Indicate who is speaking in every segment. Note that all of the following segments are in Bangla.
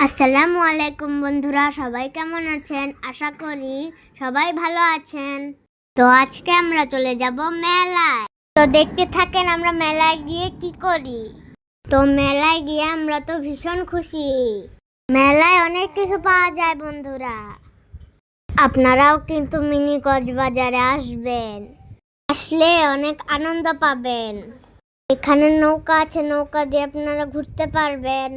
Speaker 1: আসসালামু আলাইকুম বন্ধুরা, সবাই কেমন আছেন? আশা করি সবাই ভালো আছেন। তো আজকে আমরা চলে যাব মেলায়। তো দেখতে থাকেন আমরা মেলায় গিয়ে কি করি। তো মেলায় গিয়ে আমরা তো ভীষণ খুশি। মেলায় অনেক কিছু পাওয়া যায় বন্ধুরা। আপনারাও কিন্তু মিনি কক্সবাজারে আসবেন। আসলে অনেক আনন্দ পাবেন। এখানে নৌকা আছে, নৌকা দিয়ে আপনারা ঘুরতে পারবেন।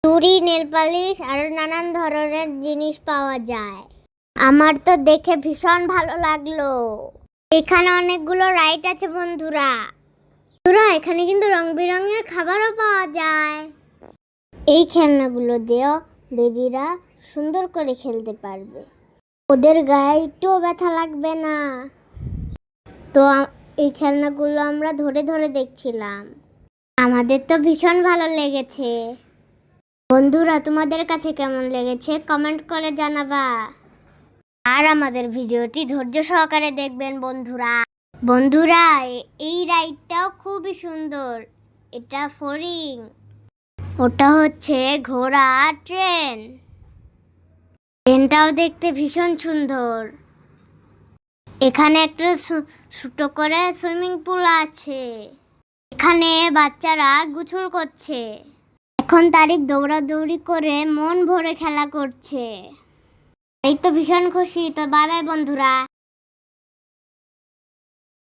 Speaker 1: চুড়ি, নেল পালিশ আর নানান ধরনের জিনিস পাওয়া যায়। আমার তো দেখে ভীষণ ভালো লাগলো। এখানে অনেকগুলো রাইড আছে বন্ধুরা। এখানে কিন্তু রং বেরঙের খাবারও পাওয়া যায়। এই খেলনাগুলো দিয়েও বেবিরা সুন্দর করে খেলতে পারবে। ওদের গায়ে একটুও ব্যথা লাগবে না। তো এই খেলনাগুলো আমরা ধরে ধরে দেখছিলাম। আমাদের তো ভীষণ ভালো লেগেছে। বন্ধুরা, তোমাদের কাছে কেমন লেগেছে কমেন্ট করে জানাবা। আর আমাদের ভিডিওটি ধৈর্য সহকারে দেখবেন বন্ধুরা এই রাইডটাও খুবই সুন্দর। এটা ফড়িং, ওটা হচ্ছে ঘোড়া ট্রেনটাও দেখতে ভীষণ সুন্দর। এখানে একটা ছোট করে সুইমিং পুল আছে। এখানে বাচ্চারা গোসল করছে। এখন তারিক দৌড়াদৌড়ি করে মন ভরে খেলা করছে। এই তো ভীষণ খুশি। তো বাই বাই বন্ধুরা।